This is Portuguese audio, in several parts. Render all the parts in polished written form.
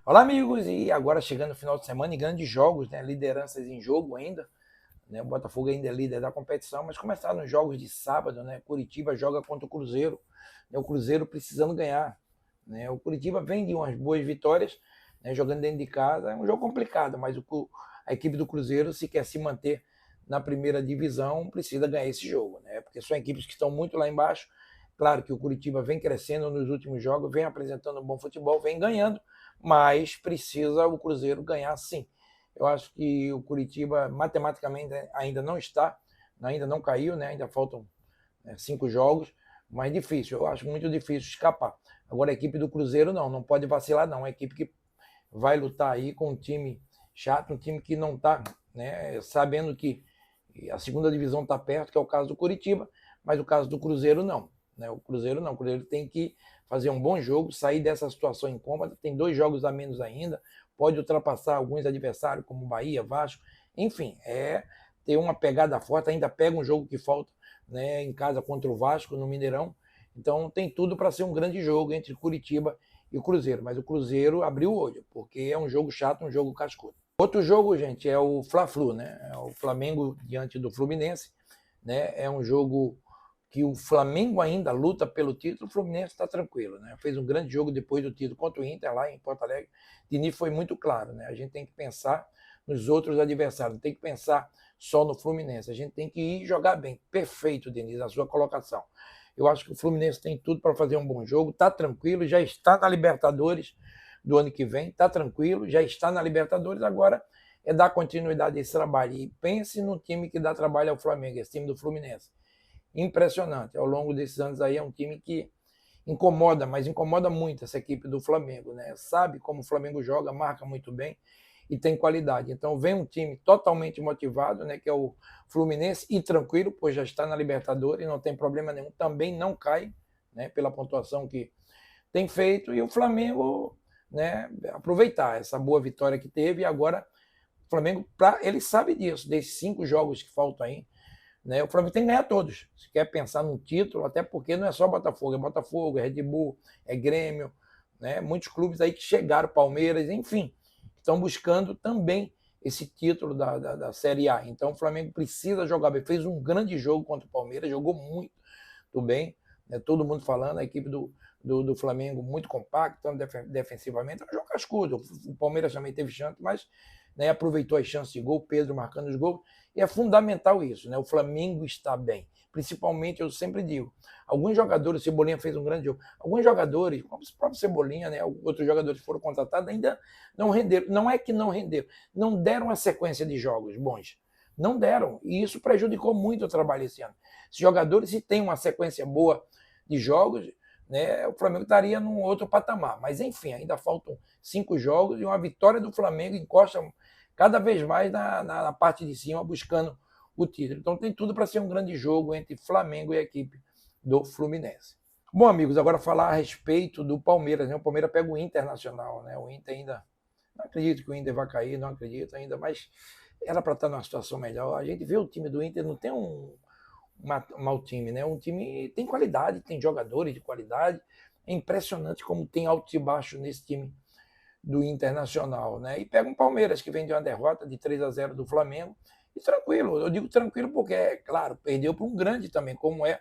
Olá, amigos! E agora chegando no final de semana e grandes jogos, né? Lideranças em jogo ainda, né? O Botafogo ainda é líder da competição, mas começaram os jogos de sábado, né? Curitiba joga contra o Cruzeiro, né? O Cruzeiro precisando ganhar, né? O Curitiba vem de umas boas vitórias, né? Jogando dentro de casa, é um jogo complicado, mas a equipe do Cruzeiro, se quer se manter na primeira divisão, precisa ganhar esse jogo, né? Porque são equipes que estão muito lá embaixo. Claro que o Curitiba vem crescendo nos últimos jogos, vem apresentando um bom futebol, vem ganhando, mas precisa o Cruzeiro ganhar sim. Eu acho que o Curitiba matematicamente ainda não está, ainda não caiu, né? Ainda faltam 5 jogos, mas difícil, eu acho muito difícil escapar. Agora a equipe do Cruzeiro não pode vacilar não, é uma equipe que vai lutar aí com um time chato, um time que não está, né, sabendo que a segunda divisão está perto, que é o caso do Curitiba, mas o caso do Cruzeiro não. Né? O Cruzeiro não, o Cruzeiro tem que fazer um bom jogo, sair dessa situação incômoda, tem 2 jogos a menos ainda, pode ultrapassar alguns adversários como Bahia, Vasco, enfim, é ter uma pegada forte, ainda pega um jogo que falta, né, em casa contra o Vasco, no Mineirão, então tem tudo para ser um grande jogo entre Curitiba e o Cruzeiro, mas o Cruzeiro abriu o olho, porque é um jogo chato, um jogo cascudo. Outro jogo, gente, é o Fla-Flu, né? É o Flamengo diante do Fluminense, né? É um jogo que o Flamengo ainda luta pelo título, o Fluminense está tranquilo, né? Fez um grande jogo depois do título contra o Inter lá em Porto Alegre. Diniz foi muito claro, né? A gente tem que pensar nos outros adversários, não tem que pensar só no Fluminense. A gente tem que ir jogar bem. Perfeito, Diniz, a sua colocação. Eu acho que o Fluminense tem tudo para fazer um bom jogo, está tranquilo, já está na Libertadores do ano que vem, está tranquilo, já está na Libertadores, agora é dar continuidade a esse trabalho. E pense no time que dá trabalho ao Flamengo, esse time do Fluminense. Impressionante. Ao longo desses anos aí é um time que incomoda, mas incomoda muito essa equipe do Flamengo, né? Sabe como o Flamengo joga, marca muito bem e tem qualidade. Então vem um time totalmente motivado, né, que é o Fluminense, e tranquilo, pois já está na Libertadores, não tem problema nenhum, também não cai, né, pela pontuação que tem feito, e o Flamengo, né, aproveitar essa boa vitória que teve, e agora o Flamengo, ele sabe disso, desses 5 jogos que faltam aí, né, o Flamengo tem que ganhar todos, se quer pensar num título, até porque não é só Botafogo, é Red Bull, é Grêmio, né, muitos clubes aí que chegaram, Palmeiras, enfim, estão buscando também esse título da Série A. Então o Flamengo precisa jogar bem. Fez um grande jogo contra o Palmeiras, jogou muito bem, né? Todo mundo falando, a equipe do Flamengo muito compacta, defensivamente. É um jogo cascudo. O Palmeiras também teve chance, mas, né, aproveitou as chances de gol, Pedro marcando os gols. E é fundamental isso, né? O Flamengo está bem. Principalmente, eu sempre digo, alguns jogadores, Cebolinha fez um grande jogo, alguns jogadores, como o próprio Cebolinha, né, outros jogadores que foram contratados, ainda não renderam. Não é que não renderam, não deram uma sequência de jogos bons. Não deram. E isso prejudicou muito o trabalho esse ano. Os jogadores, se tem uma sequência boa de jogos, né, o Flamengo estaria num outro patamar. Mas, enfim, ainda faltam 5 jogos e uma vitória do Flamengo encosta cada vez mais na parte de cima, buscando o título. Então tem tudo para ser um grande jogo entre Flamengo e a equipe do Fluminense. Bom, amigos, agora falar a respeito do Palmeiras, né? O Palmeiras pega o Internacional, né? O Inter ainda... Não acredito que o Inter vai cair, não acredito ainda, mas era para estar numa situação melhor. A gente vê o time do Inter, não tem um mau time, né? Um time tem qualidade, tem jogadores de qualidade. É impressionante como tem altos e baixos nesse time do Internacional, né? E pega um Palmeiras que vem de uma derrota de 3-0 do Flamengo, e tranquilo. Eu digo tranquilo porque, é claro, perdeu para um grande também, como é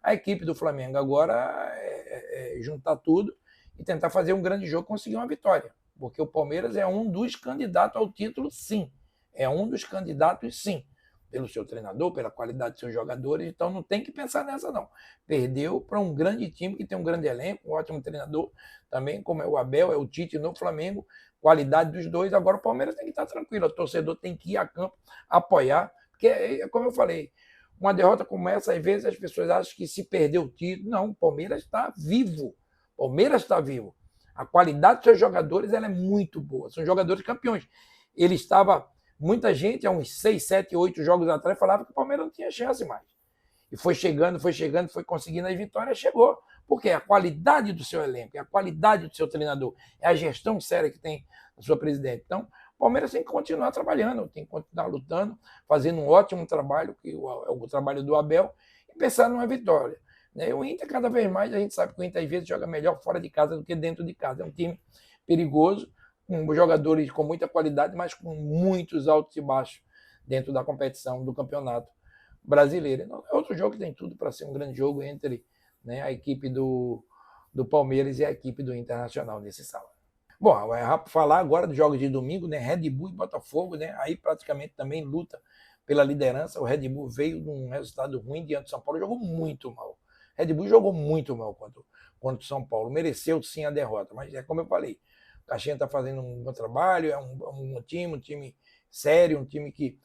a equipe do Flamengo. Agora é juntar tudo e tentar fazer um grande jogo, conseguir uma vitória, porque o Palmeiras é um dos candidatos ao título, sim. É um dos candidatos, sim, pelo seu treinador, pela qualidade dos seus jogadores, então não tem que pensar nessa não. Perdeu para um grande time que tem um grande elenco, um ótimo treinador também, como é o Abel, é o Tite no Flamengo, qualidade dos dois. Agora o Palmeiras tem que estar tranquilo, o torcedor tem que ir a campo apoiar, porque, como eu falei, uma derrota como essa, às vezes as pessoas acham que se perdeu o título. Não, o Palmeiras está vivo. O Palmeiras está vivo. A qualidade dos seus jogadores, ela é muito boa. São jogadores campeões. Ele estava... Muita gente, há uns 6, 7, 8 jogos atrás, falava que o Palmeiras não tinha chance mais. E foi chegando, foi conseguindo as vitórias, chegou. Porque é a qualidade do seu elenco, é a qualidade do seu treinador, é a gestão séria que tem a sua presidente. Então, o Palmeiras tem que continuar trabalhando, tem que continuar lutando, fazendo um ótimo trabalho, que é o trabalho do Abel, e pensar numa vitória. O Inter, cada vez mais, a gente sabe que o Inter às vezes joga melhor fora de casa do que dentro de casa. É um time perigoso, com jogadores com muita qualidade, mas com muitos altos e baixos dentro da competição do campeonato brasileiro. Então, é outro jogo que tem tudo para ser um grande jogo entre, né, a equipe do Palmeiras e a equipe do Internacional nesse sábado. Bom, é rápido falar agora dos jogos de domingo, né? Red Bull e Botafogo, né? Aí praticamente também luta pela liderança. O Red Bull veio de um resultado ruim diante do São Paulo, jogou muito mal. Red Bull jogou muito mal contra o São Paulo, mereceu sim a derrota, mas é como eu falei, o Caixinha está fazendo um bom trabalho, é um time sério, um time que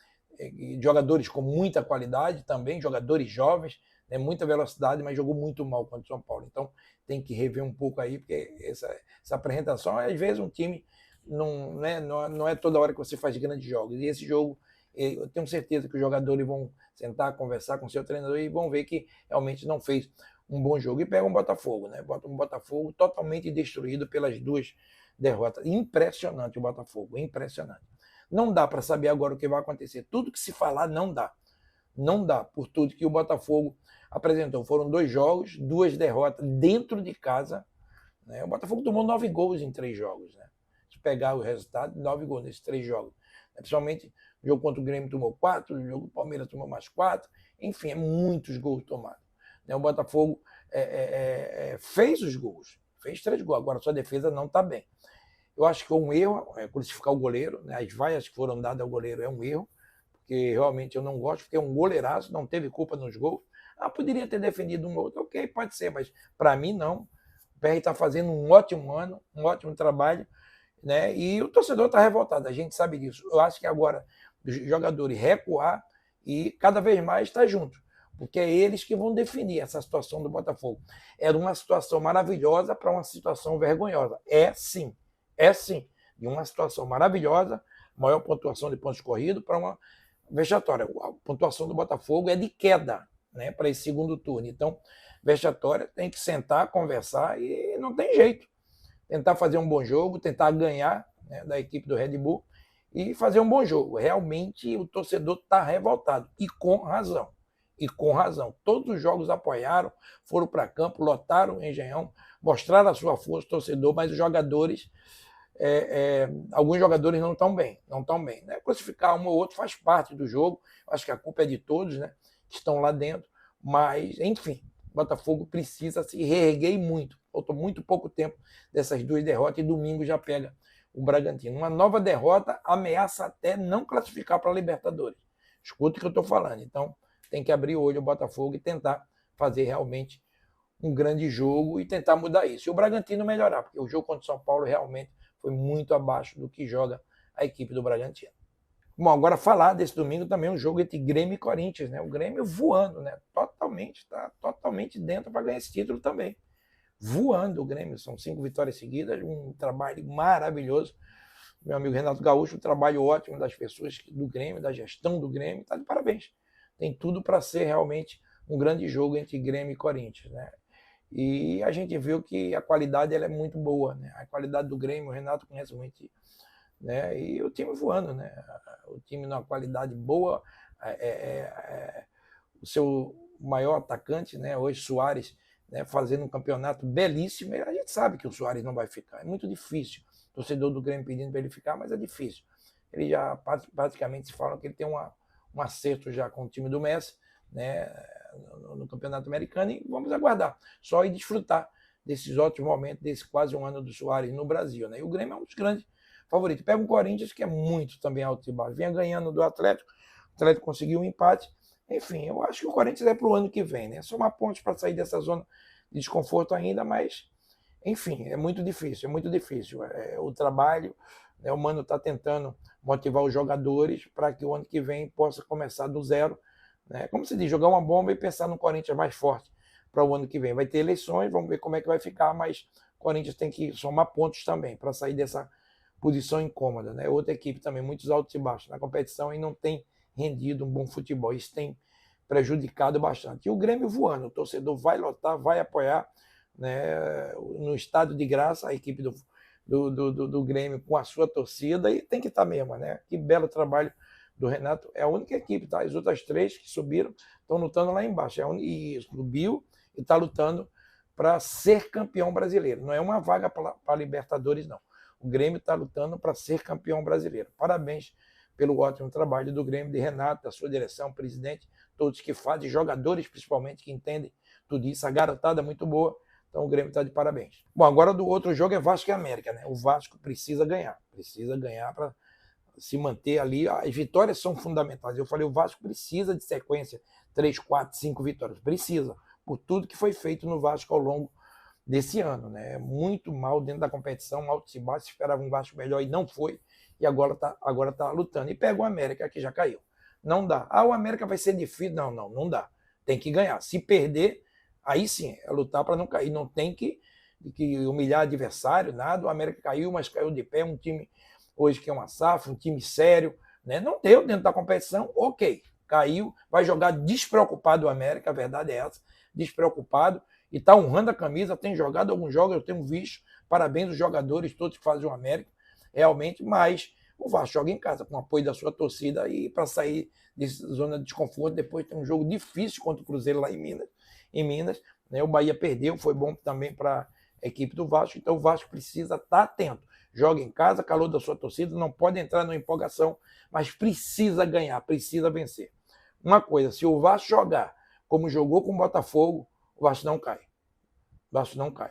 jogadores com muita qualidade também, jogadores jovens, né, muita velocidade, mas jogou muito mal contra o São Paulo. Então tem que rever um pouco aí, porque essa apresentação, às vezes um time não é toda hora que você faz grandes jogos. E esse jogo, eu tenho certeza que os jogadores vão sentar, conversar com o seu treinador e vão ver que realmente não fez um bom jogo. E pega um Botafogo, né? Bota um Botafogo totalmente destruído pelas duas derrotas. Impressionante o Botafogo, impressionante. Não dá para saber agora o que vai acontecer. Tudo que se falar não dá. Não dá, por tudo que o Botafogo apresentou. Foram 2 jogos, 2 derrotas dentro de casa. Né? O Botafogo tomou 9 gols em 3 jogos. Né? Se pegar o resultado, 9 gols nesses 3 jogos. Principalmente o jogo contra o Grêmio tomou 4, o jogo do Palmeiras tomou mais 4. Enfim, é muitos gols tomados. Né? O Botafogo fez os gols, fez 3 gols. Agora sua defesa não está bem. Eu acho que foi um erro crucificar o goleiro. Né? As vaias que foram dadas ao goleiro é um erro, porque realmente eu não gosto, porque é um goleiraço, não teve culpa nos gols. Poderia ter defendido um outro, ok, pode ser, mas para mim não. O PR está fazendo um ótimo ano, um ótimo trabalho, né? E o torcedor está revoltado, a gente sabe disso. Eu acho que agora os jogadores recuar e cada vez mais estar junto, porque é eles que vão definir essa situação do Botafogo. Era uma situação maravilhosa para uma situação vergonhosa. É sim. De uma situação maravilhosa, maior pontuação de pontos corridos, para uma vexatória. A pontuação do Botafogo é de queda, né, para esse segundo turno. Então, vexatória, tem que sentar, conversar e não tem jeito. Tentar fazer um bom jogo, tentar ganhar, né, da equipe do Red Bull e fazer um bom jogo. Realmente o torcedor está revoltado e com razão. E com razão. Todos os jogos apoiaram, foram para campo, lotaram o Engenhão, mostraram a sua força, torcedor, mas os jogadores, alguns jogadores não estão bem. Né? Crucificar um ou outro faz parte do jogo. Acho que a culpa é de todos, né, que estão lá dentro. Mas, enfim, o Botafogo precisa se reerguer muito. Faltou muito pouco tempo dessas 2 derrotas e domingo já pega o Bragantino. Uma nova derrota ameaça até não classificar para a Libertadores. Escuta o que eu estou falando. Então, tem que abrir o olho o Botafogo e tentar fazer realmente um grande jogo e tentar mudar isso. E o Bragantino melhorar, porque o jogo contra o São Paulo realmente foi muito abaixo do que joga a equipe do Bragantino. Bom, agora falar desse domingo também um jogo entre Grêmio e Corinthians, né? O Grêmio voando, né? Está totalmente dentro para ganhar esse título também. Voando o Grêmio, são 5 vitórias seguidas, um trabalho maravilhoso. Meu amigo Renato Gaúcho, um trabalho ótimo das pessoas do Grêmio, da gestão do Grêmio, está de parabéns. Tem tudo para ser realmente um grande jogo entre Grêmio e Corinthians, né? E a gente viu que a qualidade ela é muito boa, né? A qualidade do Grêmio, o Renato conhece muito, né? E o time voando, né? O time numa qualidade boa, o seu maior atacante, né? Hoje Suárez, né? Fazendo um campeonato belíssimo. A gente sabe que o Suárez não vai ficar, é muito difícil. O torcedor do Grêmio pedindo para ele ficar, mas é difícil. Ele já praticamente se fala que ele tem um acerto já com o time do Messi, né, no Campeonato Americano, e vamos aguardar. Só ir desfrutar desses ótimos momentos, desse quase um ano do Suárez no Brasil. Né? E o Grêmio é um dos grandes favoritos. Pega o Corinthians, que é muito também alto e baixo. Vinha ganhando do Atlético, o Atlético conseguiu um empate. Enfim, eu acho que o Corinthians é para o ano que vem. Né? Só uma ponte para sair dessa zona de desconforto ainda, mas, enfim, é muito difícil. O trabalho, né, o Mano está tentando motivar os jogadores para que o ano que vem possa começar do zero. Né? Como se diz, jogar uma bomba e pensar no Corinthians mais forte para o ano que vem. Vai ter eleições, vamos ver como é que vai ficar, mas o Corinthians tem que somar pontos também para sair dessa posição incômoda. Né? Outra equipe também, muitos altos e baixos na competição e não tem rendido um bom futebol. Isso tem prejudicado bastante. E o Grêmio voando, o torcedor vai lotar, vai apoiar, né, no estado de graça a equipe do Grêmio com a sua torcida, e tem que estar mesmo, né? Que belo trabalho do Renato. É a única equipe, tá? As outras 3 que subiram estão lutando lá embaixo. E subiu e está lutando para ser campeão brasileiro. Não é uma vaga para Libertadores, não. O Grêmio está lutando para ser campeão brasileiro. Parabéns pelo ótimo trabalho do Grêmio, de Renato, da sua direção, presidente, todos que fazem, jogadores principalmente, que entendem tudo isso. A garotada é muito boa, então o Grêmio está de parabéns. Bom, agora do outro jogo é Vasco e América, né? O Vasco precisa ganhar para se manter ali. As vitórias são fundamentais. Eu falei, o Vasco precisa de sequência, 3, 4, 5 vitórias. Precisa, por tudo que foi feito no Vasco ao longo desse ano, né? Muito mal dentro da competição, altos e baixos, esperava um Vasco melhor e não foi, e agora tá lutando. E pega o América, que já caiu. Não dá. O América vai ser difícil. Não dá. Tem que ganhar. Se perder, aí sim, é lutar para não cair. Não tem que humilhar adversário, nada. O América caiu, mas caiu de pé. Um time hoje que é uma safra, um time sério, né? Não deu dentro da competição, ok. Caiu, vai jogar despreocupado o América, a verdade é essa, despreocupado, e está honrando a camisa, tem jogado alguns jogos, eu tenho visto, parabéns aos jogadores todos que fazem o América, realmente, mas o Vasco joga em casa, com o apoio da sua torcida, e para sair dessa zona de desconforto, depois tem um jogo difícil contra o Cruzeiro lá em Minas, né? O Bahia perdeu, foi bom também para a equipe do Vasco, então o Vasco precisa estar atento, joga em casa, calor da sua torcida, não pode entrar na empolgação, mas precisa ganhar, precisa vencer. Uma coisa, se o Vasco jogar como jogou com o Botafogo, o Vasco não cai. O Vasco não cai.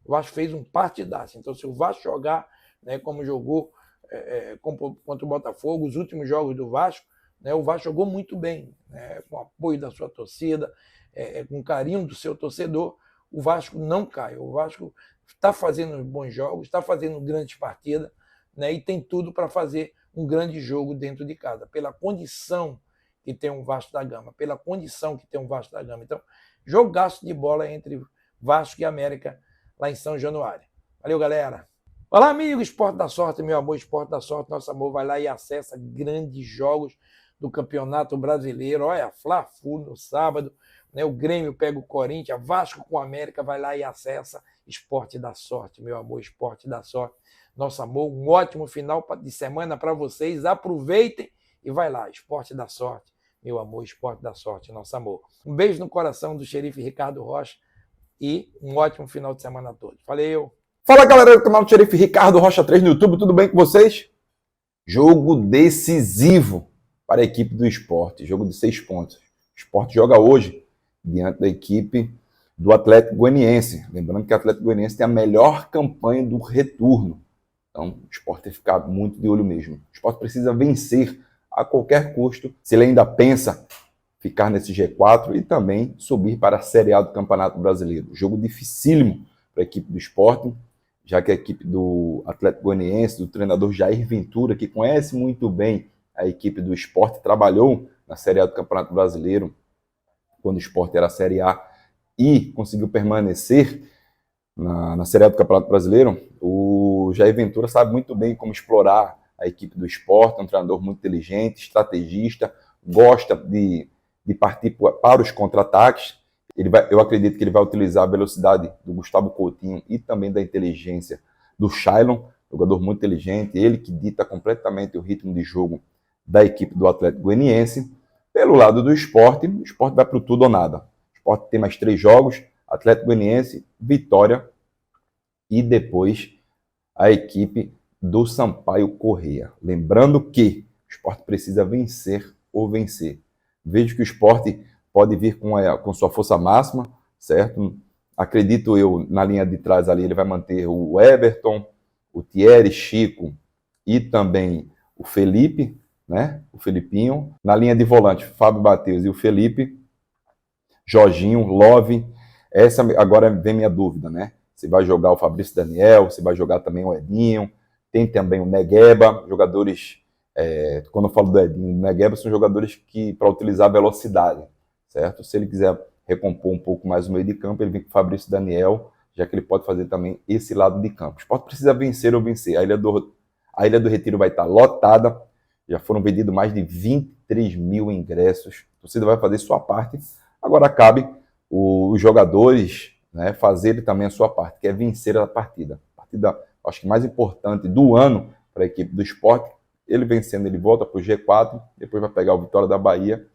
O Vasco fez um partidaço. Então, se o Vasco jogar, né, como jogou contra o Botafogo, os últimos jogos do Vasco, né, o Vasco jogou muito bem, né, com o apoio da sua torcida, com o carinho do seu torcedor, o Vasco não cai. O Vasco está fazendo bons jogos, está fazendo grandes partidas, né, e tem tudo para fazer um grande jogo dentro de casa, pela condição que tem um Vasco da Gama, pela condição que tem um Vasco da Gama. Então, jogaço de bola entre Vasco e América lá em São Januário. Valeu, galera. Olá, amigo, Esporte da Sorte, meu amor, Esporte da Sorte, nosso amor, vai lá e acessa grandes jogos do Campeonato Brasileiro. Olha, Fla-Flu no sábado, né? O Grêmio pega o Corinthians, Vasco com o América, vai lá e acessa Esporte da Sorte, meu amor, Esporte da Sorte, nosso amor. Um ótimo final de semana para vocês, aproveitem e vai lá, Esporte da Sorte, meu amor, Esporte da Sorte, nosso amor. Um beijo no coração do xerife Ricardo Rocha e um ótimo final de semana a todos. Valeu! Fala, galera do canal do xerife Ricardo Rocha 3 no YouTube, tudo bem com vocês? Jogo decisivo para a equipe do Sport, jogo de 6 pontos. O Sport joga hoje diante da equipe do Atlético Goianiense. Lembrando que o Atlético Goianiense tem a melhor campanha do retorno. Então, o Sport tem que ficar muito de olho mesmo. O Sport precisa vencer a qualquer custo, se ele ainda pensa ficar nesse G4 e também subir para a Série A do Campeonato Brasileiro. Jogo dificílimo para a equipe do Sport, já que a equipe do Atlético Goianiense, do treinador Jair Ventura, que conhece muito bem a equipe do Sport, trabalhou na Série A do Campeonato Brasileiro, quando o Sport era a Série A, e conseguiu permanecer na Série A do Campeonato Brasileiro. O Jair Ventura sabe muito bem como explorar a equipe do Sport, é um treinador muito inteligente, estrategista, gosta de partir para os contra-ataques. Eu acredito que ele vai utilizar a velocidade do Gustavo Coutinho e também da inteligência do Shailon, jogador muito inteligente, ele que dita completamente o ritmo de jogo da equipe do Atlético Goianiense. Pelo lado do Sport, o Sport vai para o tudo ou nada. O Sport tem mais 3 jogos, Atlético Goianiense, Vitória e depois a equipe do Sampaio Corrêa. Lembrando que o Sport precisa vencer ou vencer. Vejo que o Sport pode vir com sua força máxima, certo? Acredito eu, na linha de trás ali, ele vai manter o Everton, o Thierry, Chico e também o Felipe, né? O Felipinho. Na linha de volante, Fábio Batteus e o Felipe, Jorginho, Love. Essa agora vem minha dúvida, né? Se vai jogar o Fabrício Daniel, se vai jogar também o Edinho. Tem também o Negueba, jogadores, quando eu falo do Edinho e do Negueba, são jogadores que para utilizar a velocidade, certo? Se ele quiser recompor um pouco mais o meio de campo, ele vem com o Fabrício Daniel, já que ele pode fazer também esse lado de campo. O Sport precisa vencer ou vencer. A Ilha do Retiro vai estar lotada, já foram vendidos mais de 23 mil ingressos. A torcida vai fazer sua parte. Agora cabe os jogadores, né, fazerem também a sua parte, que é vencer a partida. A partida, acho que mais importante do ano para a equipe do Sport. Ele vencendo, ele volta para o G4, depois vai pegar o Vitória da Bahia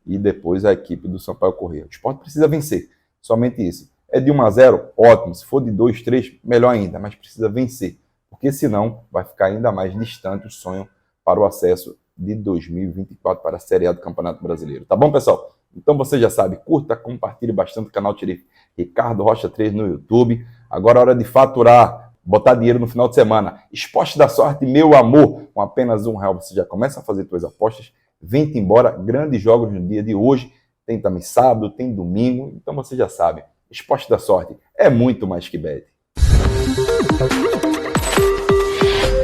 e depois a equipe do Sampaio Corrêa. O Sport precisa vencer, somente isso. É de 1 a 0? Ótimo. Se for de 2, 3, melhor ainda, mas precisa vencer, porque senão vai ficar ainda mais distante o sonho para o acesso de 2024 para a Série A do Campeonato Brasileiro. Tá bom, pessoal? Então você já sabe, curta, compartilhe bastante o canal Tiririca Ricardo Rocha 3 no YouTube. Agora é hora de faturar, botar dinheiro no final de semana. Esporte da sorte, meu amor. Com apenas R$1 você já começa a fazer suas apostas. Vem-te embora, grandes jogos no dia de hoje. Tem também sábado, tem domingo. Então você já sabe, Esporte da sorte é muito mais que bet.